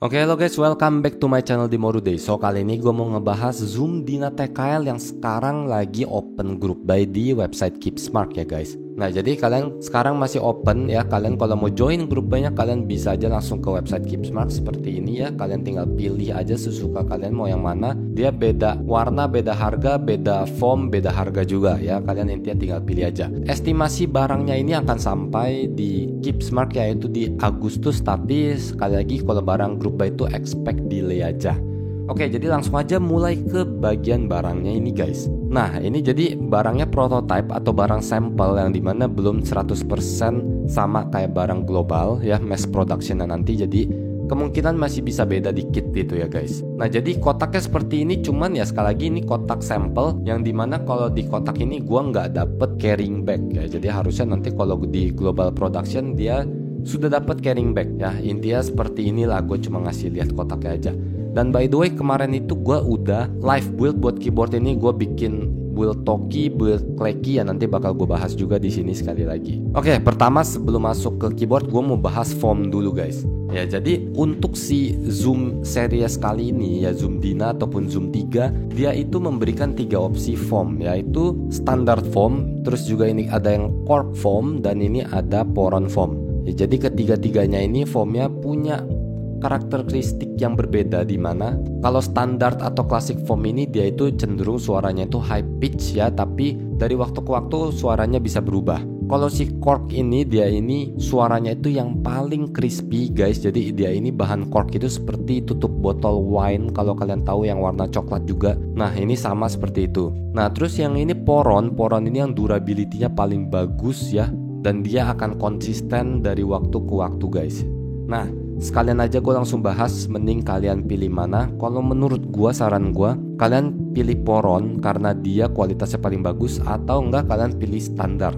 Oke, halo guys, welcome back to my channel di Moruday. So kali ini gue mau ngebahas Zoom Dina TKL yang sekarang lagi open group by di website Keepsmart ya guys. Nah, jadi kalian sekarang masih open ya. Kalian kalau mau join grup banyak, kalian bisa aja langsung ke website Keepsmart seperti ini ya. Kalian tinggal pilih aja sesuka kalian mau yang mana. Dia beda warna, beda harga, beda form, beda harga juga ya. Kalian intinya tinggal pilih aja. Estimasi barangnya ini akan sampai di Keepsmart yaitu di Agustus. Tapi sekali lagi kalau barang grup buy itu expect delay aja. Oke, jadi langsung aja mulai ke bagian barangnya ini guys. Nah, ini jadi barangnya prototype atau barang sampel yang dimana belum 100% sama kayak barang global ya, mass production nanti. Jadi kemungkinan masih bisa beda dikit gitu ya guys. Nah, jadi kotaknya seperti ini, cuman ya sekali lagi ini kotak sampel yang dimana kalau di kotak ini gua nggak dapet carrying bag ya. Jadi harusnya nanti kalau di global production dia sudah dapat carrying bag ya. Intinya seperti inilah, gue cuma ngasih lihat kotaknya aja. Dan by the way, kemarin itu gue udah live build buat keyboard ini. Gue bikin build Toki, build Kleki ya, nanti bakal gue bahas juga di sini sekali lagi. Oke, pertama sebelum masuk ke keyboard, gue mau bahas foam dulu guys. Ya, jadi untuk si Zoom series kali ini ya, Zoom Dina ataupun Zoom 3, dia itu memberikan 3 opsi foam, yaitu standard foam, terus juga ini ada yang cork foam, dan ini ada poron foam. Ya, jadi ketiga-tiganya ini foamnya punya karakteristik yang berbeda, di mana kalau standar atau classic foam ini dia itu cenderung suaranya itu high pitch ya, tapi dari waktu ke waktu suaranya bisa berubah. Kalau si cork ini dia ini suaranya itu yang paling crispy guys. Jadi dia ini bahan cork itu seperti tutup botol wine kalau kalian tahu yang warna coklat juga. Nah, ini sama seperti itu. Nah, terus yang ini poron ini yang durability-nya paling bagus ya, dan dia akan konsisten dari waktu ke waktu guys. Nah, sekalian aja gue langsung bahas, mending kalian pilih mana. Kalau menurut gue, saran gue, kalian pilih poron karena dia kualitasnya paling bagus, atau enggak kalian pilih standar.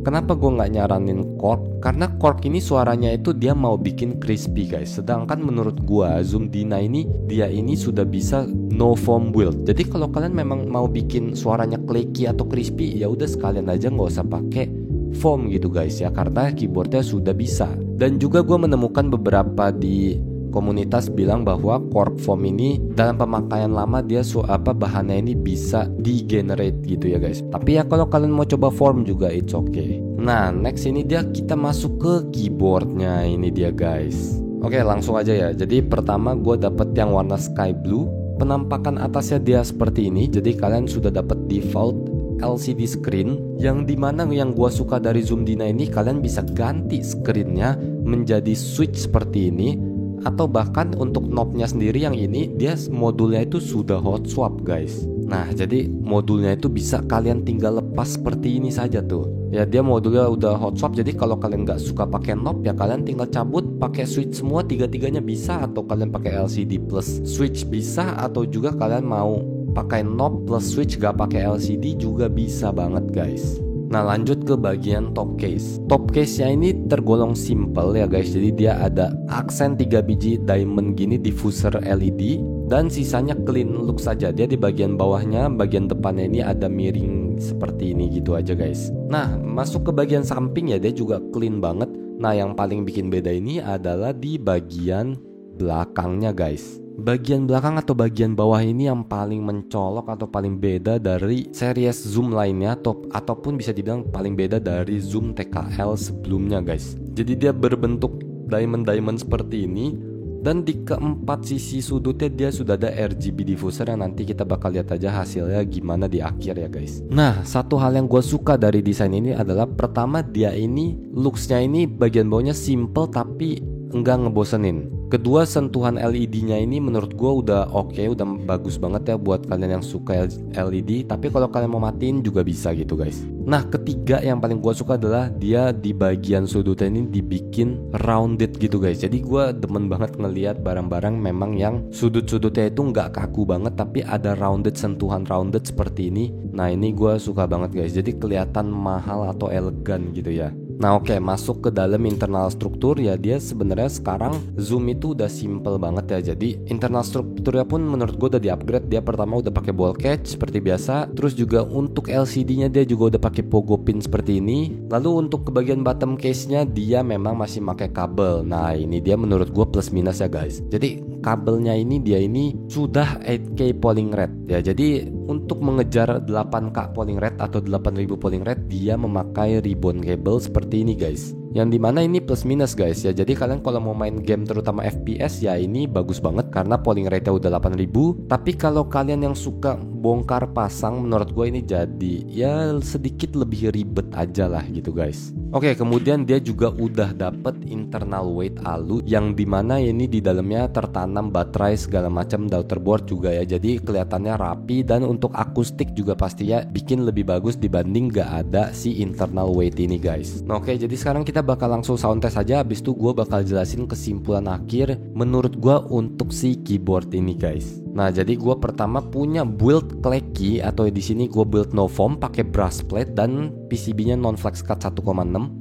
Kenapa gue nggak nyaranin cork? Karena cork ini suaranya itu dia mau bikin crispy guys. Sedangkan menurut gue Zoom Dina ini dia ini sudah bisa no foam build. Jadi kalau kalian memang mau bikin suaranya clacky atau crispy, ya udah sekalian aja nggak usah pakai foam gitu guys ya, karena keyboardnya sudah bisa. Dan juga gue menemukan beberapa di komunitas bilang bahwa cork foam ini dalam pemakaian lama dia bahannya ini bisa degenerate gitu ya guys. Tapi ya kalau kalian mau coba foam juga it's okay. Nah, next ini kita masuk ke keyboardnya ini dia guys. Oke, langsung aja ya. Jadi pertama gue dapet yang warna sky blue. Penampakan atasnya dia seperti ini. Jadi kalian sudah dapat default LCD screen, yang dimana yang gua suka dari Zoom Dina ini, kalian bisa ganti screennya menjadi switch seperti ini, atau bahkan untuk knobnya sendiri yang ini dia modulnya itu sudah hot swap guys. Nah, jadi modulnya itu bisa kalian tinggal lepas seperti ini saja tuh ya, dia modulnya udah hot swap. Jadi kalau kalian nggak suka pakai knob ya kalian tinggal cabut pakai switch semua, tiga-tiganya bisa, atau kalian pakai LCD plus switch bisa, atau juga kalian mau pakai knob plus switch gak pakai LCD juga bisa banget guys. Nah, lanjut ke bagian top case. Top case-nya ini tergolong simple ya guys. Jadi dia ada aksen 3 biji diamond gini, diffuser LED, dan sisanya clean look saja. Dia di bagian bawahnya, bagian depannya ini ada miring seperti ini gitu aja guys. Nah, masuk ke bagian samping ya, dia juga clean banget. Nah, yang paling bikin beda ini adalah di bagian belakangnya guys. Bagian belakang atau bagian bawah ini yang paling mencolok atau paling beda dari series Zoom lainnya, ataupun bisa dibilang paling beda dari Zoom TKL sebelumnya guys. Jadi dia berbentuk diamond seperti ini, dan di keempat sisi sudutnya dia sudah ada RGB diffuser yang nanti kita bakal lihat aja hasilnya gimana di akhir ya guys. Nah, satu hal yang gue suka dari desain ini adalah pertama, dia ini looksnya ini bagian bawahnya simple tapi enggak ngebosenin. Kedua, sentuhan LED-nya ini menurut gue udah oke, udah bagus banget ya buat kalian yang suka LED. Tapi kalau kalian mau matiin juga bisa gitu guys. Nah, ketiga yang paling gue suka adalah dia di bagian sudutnya ini dibikin rounded gitu guys. Jadi gue demen banget ngelihat barang-barang memang yang sudut-sudutnya itu nggak kaku banget, tapi ada rounded, sentuhan rounded seperti ini. Nah, ini gue suka banget guys. Jadi kelihatan mahal atau elegan gitu ya. Nah, oke, masuk ke dalam internal struktur ya, dia sebenarnya sekarang Zoom itu udah simple banget ya. Jadi internal strukturnya pun menurut gue udah di-upgrade. Dia pertama udah pakai ball catch seperti biasa. Terus juga untuk LCD-nya dia juga udah pakai pogo pin seperti ini. Lalu untuk ke bagian bottom case-nya dia memang masih pakai kabel. Nah, ini dia menurut gue plus minus ya guys. Jadi kabelnya ini dia ini sudah 8K polling rate ya. Jadi untuk mengejar 8K polling rate atau 8000 polling rate dia memakai ribbon cable seperti ini guys. Yang dimana ini plus minus guys ya. Jadi kalian kalau mau main game terutama FPS ya ini bagus banget karena polling rate-nya udah 8000. Tapi kalau kalian yang suka bongkar pasang, menurut gue ini jadi ya sedikit lebih ribet aja lah gitu guys. Oke, kemudian dia juga udah dapet internal weight alu yang dimana ini di dalamnya tertanam baterai segala macam, daughterboard juga ya. Jadi kelihatannya rapi dan untuk akustik juga pastinya bikin lebih bagus dibanding gak ada si internal weight ini guys. Nah, oke, jadi sekarang kita bakal langsung sound test aja. Habis itu gue bakal jelasin kesimpulan akhir menurut gue untuk si keyboard ini guys. Nah, jadi gue pertama punya build Clecky atau di sini gue build no foam pakai brush plate dan PCB-nya non flex cut 1,6.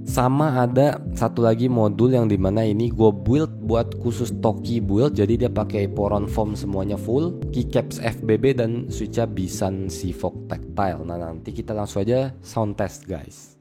Sama ada satu lagi modul yang dimana ini gue build buat khusus Toki build. Jadi dia pakai poron foam semuanya full, keycaps FBB dan switch-nya Bisan Sivok Tactile. Nah, nanti kita langsung aja sound test guys.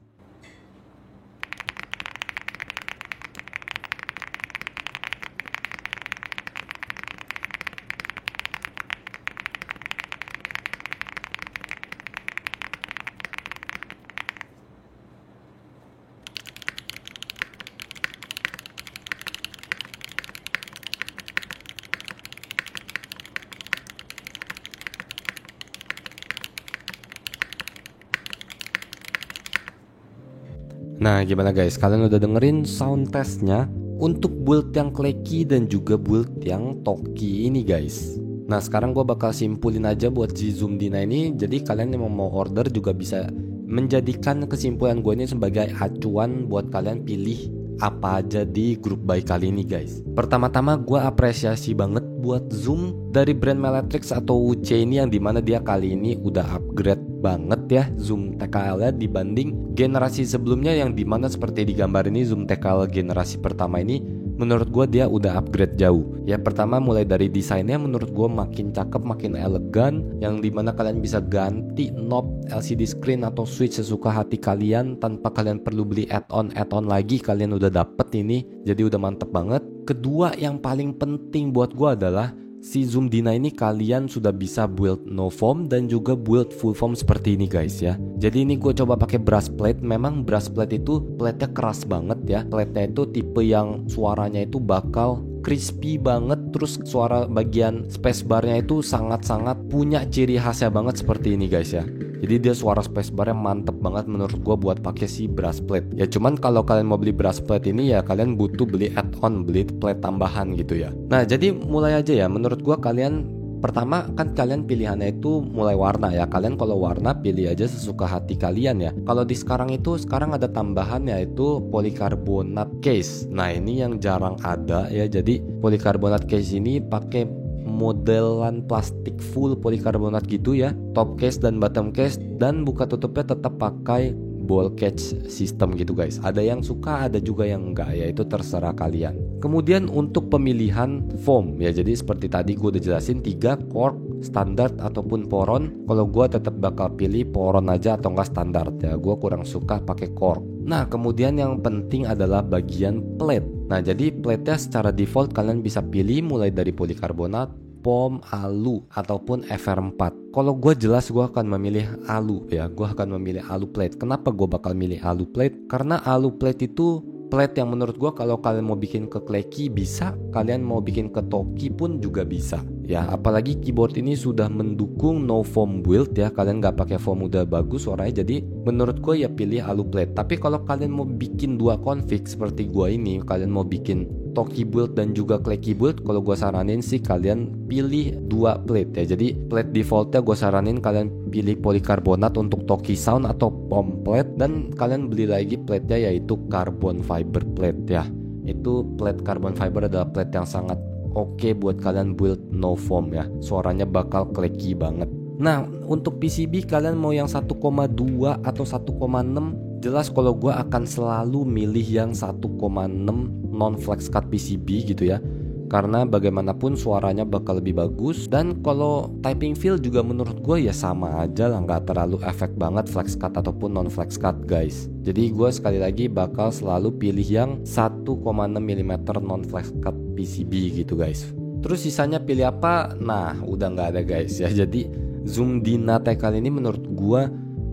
Nah, gimana guys? Kalian udah dengerin sound testnya untuk build yang Clecky dan juga build yang Toki ini guys. Nah, sekarang gue bakal simpulin aja buat si Zoom Dina ini. Jadi kalian yang mau order juga bisa menjadikan kesimpulan gue ini sebagai acuan buat kalian pilih apa aja di grup buy kali ini guys. Pertama-tama gue apresiasi banget buat Zoom dari brand Meletrix atau UC ini yang dimana dia kali ini udah upgrade banget ya Zoom TKL nya dibanding generasi sebelumnya yang dimana seperti di gambar ini Zoom TKL generasi pertama ini menurut gue dia udah upgrade jauh. Ya pertama mulai dari desainnya menurut gue makin cakep, makin elegan, yang dimana kalian bisa ganti knob LCD screen atau switch sesuka hati kalian tanpa kalian perlu beli add-on lagi, kalian udah dapet ini, jadi udah mantep banget. Kedua yang paling penting buat gue adalah si Zoom Dina ini kalian sudah bisa build no foam dan juga build full foam seperti ini guys ya. Jadi ini gue coba pakai brush plate. Memang brush plate itu plate-nya keras banget ya. Plate-nya itu tipe yang suaranya itu bakal crispy banget. Terus suara bagian spacebarnya itu sangat-sangat punya ciri khasnya banget seperti ini guys ya. Jadi dia suara spacebarnya mantep banget menurut gue buat pakai si brush plate. Ya cuman kalau kalian mau beli brush plate ini ya kalian butuh beli add-on, beli plate tambahan gitu ya. Nah jadi mulai aja ya, menurut gue kalian pertama kan kalian pilihannya itu mulai warna ya. Kalian kalau warna pilih aja sesuka hati kalian ya. Kalau di sekarang ada tambahan yaitu polikarbonat case. Nah ini yang jarang ada ya. Jadi polikarbonat case ini pakai modelan plastik full polikarbonat gitu ya, top case dan bottom case, dan buka tutupnya tetap pakai ball catch system gitu guys. Ada yang suka, ada juga yang enggak ya, itu terserah kalian. Kemudian untuk pemilihan foam ya, jadi seperti tadi gue udah jelasin 3 cork, standar ataupun poron. Kalau gue tetap bakal pilih poron aja atau enggak standar ya, gue kurang suka pakai cork. Nah kemudian yang penting adalah bagian plate. Nah jadi plate-nya secara default kalian bisa pilih mulai dari polikarbonat, POM, alu ataupun FR4. Kalau gue jelas gue akan memilih alu ya, gue akan memilih alu plate. Kenapa gue bakal milih alu plate? Karena alu plate itu plate yang menurut gue kalau kalian mau bikin ke Clecky bisa, kalian mau bikin ke Toki pun juga bisa ya. Apalagi keyboard ini sudah mendukung no foam build ya, kalian gak pakai foam udah bagus suaranya. Jadi menurut gue ya pilih alu plate. Tapi kalau kalian mau bikin 2 config seperti gue ini, kalian mau bikin Toki build dan juga Clecky build, kalau gue saranin sih kalian pilih 2 plate ya. Jadi plate defaultnya gue saranin kalian pilih polikarbonat untuk Toki sound atau POM plate, dan kalian beli lagi plate-nya yaitu carbon fiber plate ya. Itu plate carbon fiber adalah plate yang sangat oke buat kalian build no foam ya. Suaranya bakal Clecky banget. Nah untuk PCB kalian mau yang 1,2 atau 1,6, jelas kalau gue akan selalu milih yang 1,6 non flex cut PCB gitu ya, karena bagaimanapun suaranya bakal lebih bagus. Dan kalau typing feel juga menurut gue ya sama aja lah, nggak terlalu efek banget flex cut ataupun non flex cut guys. Jadi gue sekali lagi bakal selalu pilih yang 1,6 mm non flex cut PCB gitu guys. Terus sisanya pilih apa? Nah, udah nggak ada guys ya. Jadi zoom Dina TKL ini menurut gua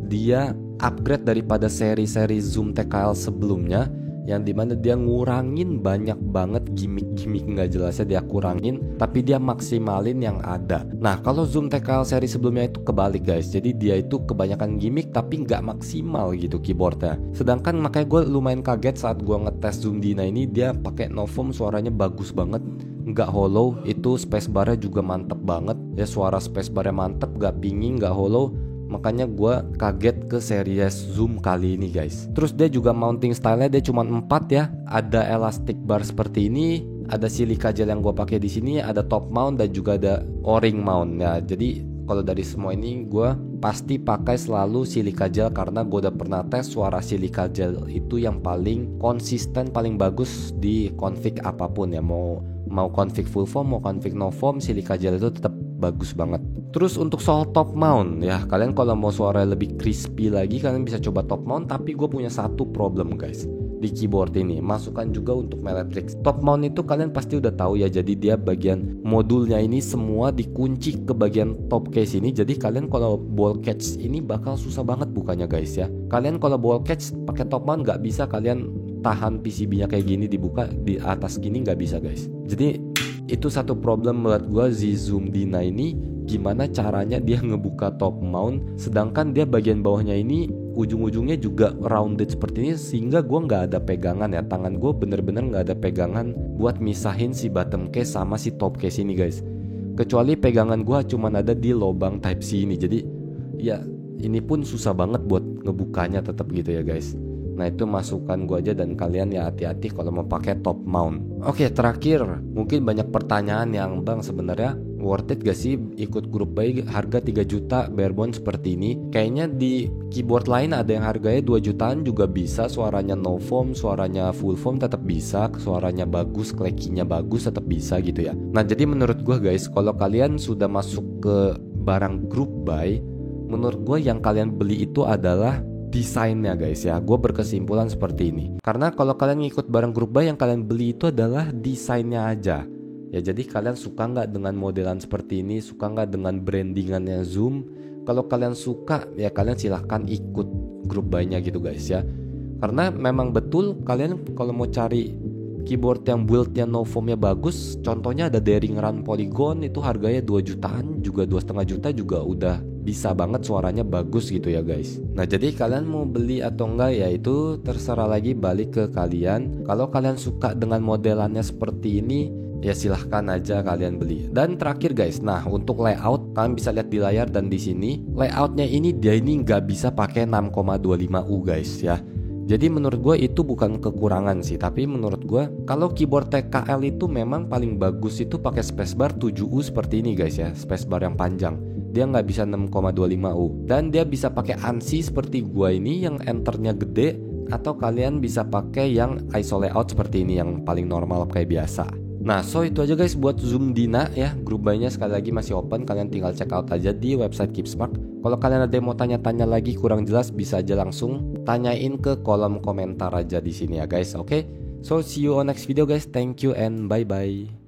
dia upgrade daripada seri-seri zoom TKL sebelumnya, yang dimana dia ngurangin banyak banget gimmick-gimmick nggak jelasnya, dia kurangin tapi dia maksimalin yang ada. Nah kalau zoom TKL seri sebelumnya itu kebalik guys, jadi dia itu kebanyakan gimmick tapi nggak maksimal gitu keyboardnya. Sedangkan makanya gue lumayan kaget saat gue ngetes zoom Dina ini, dia pakai Novum, suaranya bagus banget, nggak hollow, itu spacebarnya juga mantep banget ya, suara spacebarnya mantep, nggak pinging, nggak hollow. Makanya gue kaget ke series zoom kali ini guys. Terus dia juga mounting stylenya dia cuma 4 ya. Ada elastic bar seperti ini, ada silica gel yang gue pakai di sini, ada top mount dan juga ada o-ring mount ya. Jadi kalau dari semua ini gue pasti pakai selalu silica gel, karena gue udah pernah tes suara silica gel itu yang paling konsisten, paling bagus di config apapun ya. Mau config full foam, mau config no foam, silica gel itu tetap bagus banget. Terus untuk soal top mount ya, kalian kalau mau suara lebih crispy lagi kalian bisa coba top mount. Tapi gue punya satu problem guys di keyboard ini, masukan juga untuk Meletrix. Top mount itu kalian pasti udah tahu ya, jadi dia bagian modulnya ini semua dikunci ke bagian top case ini. Jadi kalian kalau ball catch ini bakal susah banget bukanya guys ya. Kalian kalau ball catch pakai top mount nggak bisa kalian tahan PCB-nya kayak gini dibuka di atas gini, nggak bisa guys. Jadi itu satu problem menurut gue di zoom Dina ini, gimana caranya dia ngebuka top mount sedangkan dia bagian bawahnya ini ujung-ujungnya juga rounded seperti ini, sehingga gue nggak ada pegangan ya, tangan gue bener-bener nggak ada pegangan buat misahin si bottom case sama si top case ini guys. Kecuali pegangan gue cuman ada di lubang type C ini, jadi ya ini pun susah banget buat ngebukanya tetap gitu ya guys. Nah itu masukan gue aja, dan kalian ya hati-hati kalau mau pakai top mount. Oke, terakhir mungkin banyak pertanyaan yang bang sebenarnya worth it gak sih ikut grup buy harga 3 juta barebone seperti ini? Kayaknya di keyboard lain ada yang harganya 2 jutaan juga bisa, suaranya no foam, suaranya full foam tetap bisa, suaranya bagus, clacking-nya bagus tetap bisa gitu ya. Nah jadi menurut gue guys, kalau kalian sudah masuk ke barang grup buy, menurut gue yang kalian beli itu adalah desainnya guys ya. Gue berkesimpulan seperti ini, karena kalau kalian ngikut barang grup buy, yang kalian beli itu adalah desainnya aja ya. Jadi kalian suka nggak dengan modelan seperti ini, suka nggak dengan brandingannya zoom? Kalau kalian suka ya kalian silahkan ikut grup buy-nya gitu guys ya. Karena memang betul kalian kalau mau cari keyboard yang build-nya no foam-nya bagus, contohnya ada Daring Run Polygon, itu harganya 2 jutaan juga, 2,5 juta juga udah bisa banget, suaranya bagus gitu ya guys. Nah jadi kalian mau beli atau enggak ya itu terserah lagi, balik ke kalian. Kalau kalian suka dengan modelannya seperti ini ya silahkan aja kalian beli. Dan terakhir guys, nah untuk layout kalian bisa lihat di layar dan di sini layoutnya ini dia ini nggak bisa pakai 6,25U guys ya. Jadi menurut gue itu bukan kekurangan sih, tapi menurut gue kalau keyboard TKL itu memang paling bagus itu pakai spacebar 7U seperti ini guys ya, spacebar yang panjang. Dia nggak bisa 6,25U, dan dia bisa pakai ANSI seperti gua ini yang enternya gede, atau kalian bisa pakai yang ISO layout seperti ini yang paling normal kayak biasa. Nah so itu aja guys buat zoom Dina ya. Grup buy-nya sekali lagi masih open, kalian tinggal check out aja di website Keepsmart. Kalau kalian ada yang mau tanya-tanya lagi kurang jelas, bisa aja langsung tanyain ke kolom komentar aja di sini ya guys. Oke, so see you on next video guys, thank you and bye bye.